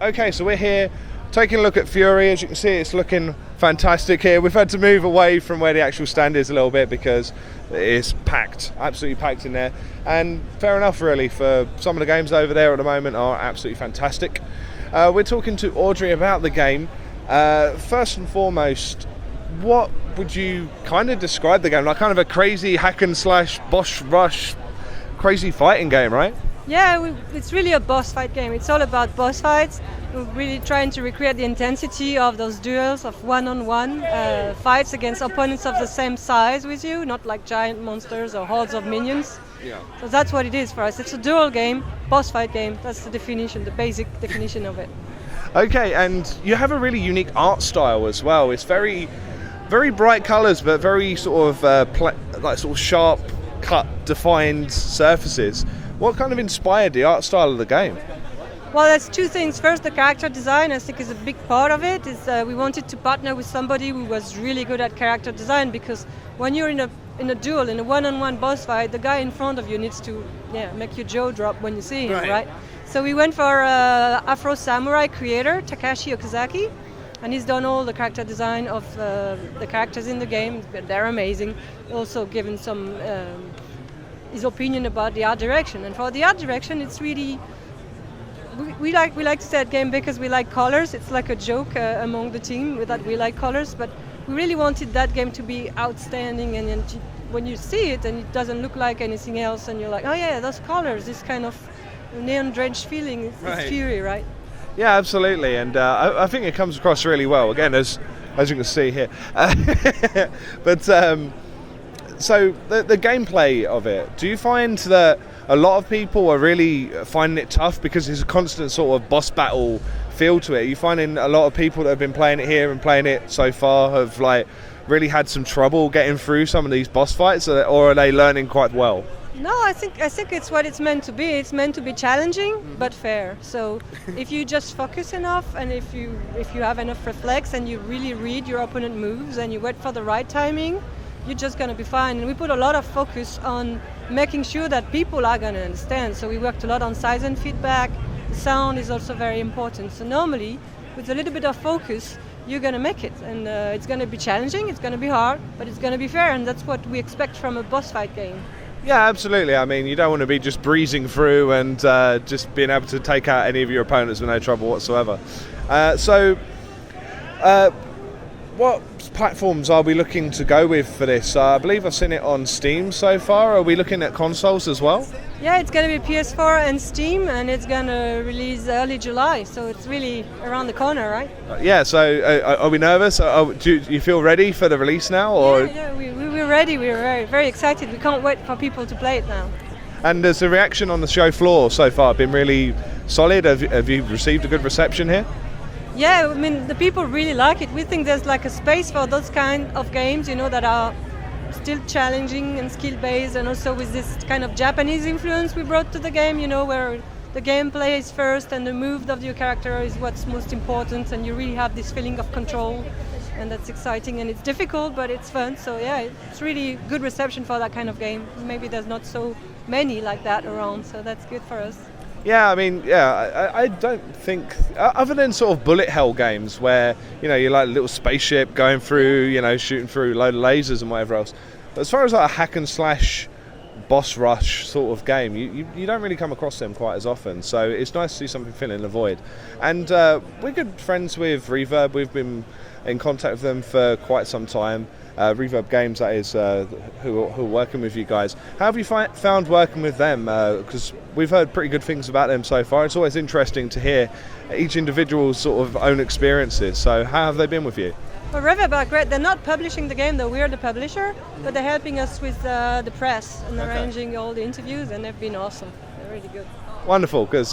Okay, so we're here taking a look at Furi. As you can see, it's looking fantastic here. We've had to move away from where the actual stand is a little bit because it's packed, absolutely packed in there. And fair enough, really, for some of the games over there at the moment are absolutely fantastic. We're talking to Audrey about the game. First and foremost, what would you kind of describe the game? Like kind of a crazy hack and slash, boss rush, crazy fighting game, right? Yeah, it's really a boss fight game. It's all about boss fights. We're really trying to recreate the intensity of those duels of one-on-one fights against opponents of the same size with you, not like giant monsters or hordes of minions. Yeah. So that's what it is for us. It's a duel game, boss fight game. That's the definition, the basic definition of it. Okay, and you have a really unique art style as well. It's very, very bright colours, but very sort of sharp cut, defined surfaces. What kind of inspired the art style of the game? Well, there's two things. First, the character design, I think, is a big part of it. We wanted to partner with somebody who was really good at character design, because when you're in a duel, in a one-on-one boss fight, the guy in front of you needs to make your jaw drop when you see him, right? So we went for Afro Samurai creator, Takashi Okazaki, and he's done all the character design of the characters in the game. They're amazing. Also given some his opinion about the art direction. And for the art direction, it's really... We like to say that game because we like colors. It's like a joke among the team that we like colors, but we really wanted that game to be outstanding, and when you see it and it doesn't look like anything else and you're like, oh yeah, those colors, this kind of neon-drenched feeling, it's Furi, right? Yeah, absolutely, and I think it comes across really well, again, as you can see here. But so the gameplay of it, do you find that a lot of people are really finding it tough because there's a constant sort of boss battle feel to it? Are you finding a lot of people that have been playing it here and playing it so far have like really had some trouble getting through some of these boss fights, or are they learning quite well? No, I think it's what it's meant to be. It's meant to be challenging but fair. So if you just focus enough, and if you have enough reflex and you really read your opponent moves and you wait for the right timing, you're just going to be fine. And we put a lot of focus on making sure that people are going to understand. So we worked a lot on size and feedback. The sound is also very important. So normally, with a little bit of focus, you're going to make it. And it's going to be challenging, it's going to be hard, but it's going to be fair. And that's what we expect from a boss fight game. Yeah, absolutely. I mean, you don't want to be just breezing through and just being able to take out any of your opponents with no trouble whatsoever. What platforms are we looking to go with for this? I believe I've seen it on Steam so far. Are we looking at consoles as well? Yeah, it's going to be PS4 and Steam, and it's going to release early July, so it's really around the corner, right? Yeah, so are we nervous? Do you feel ready for the release now? Or? Yeah, we're ready. We're very, very excited. We can't wait for people to play it now. And has the reaction on the show floor so far been really solid? Have you received a good reception here? Yeah, I mean, the people really like it. We think there's like a space for those kind of games, that are still challenging and skill-based, and also with this kind of Japanese influence we brought to the game, where the gameplay is first and the move of your character is what's most important, and you really have this feeling of control, and that's exciting, and it's difficult, but it's fun. So yeah, it's really good reception for that kind of game. Maybe there's not so many like that around, so that's good for us. Yeah, I mean, I don't think, other than sort of bullet hell games where, you're like a little spaceship going through, shooting through a load of lasers and whatever else. But as far as like a hack and slash boss rush sort of game, you don't really come across them quite as often. So it's nice to see something filling the void. And we're good friends with Reverb. We've been in contact with them for quite some time. Reverb Games, that is, who are working with you guys. How have you found working with them? Because we've heard pretty good things about them so far. It's always interesting to hear each individual's sort of own experiences. So how have they been with you? Well, Reverb are great. They're not publishing the game, though. We're the publisher, but they're helping us with the press and arranging all the interviews, and they've been awesome. They're really good. Wonderful, because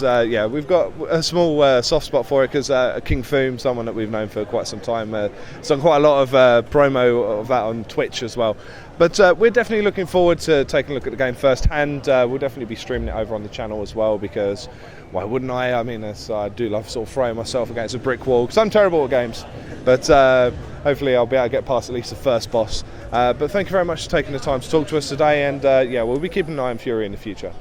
we've got a small soft spot for it, because King Foom, someone that we've known for quite some time, has done quite a lot of promo of that on Twitch as well. But we're definitely looking forward to taking a look at the game firsthand. We'll definitely be streaming it over on the channel as well, because why wouldn't I? I mean, I do love sort of throwing myself against a brick wall, because I'm terrible at games. But hopefully I'll be able to get past at least the first boss. But thank you very much for taking the time to talk to us today, and we'll be keeping an eye on Furi in the future.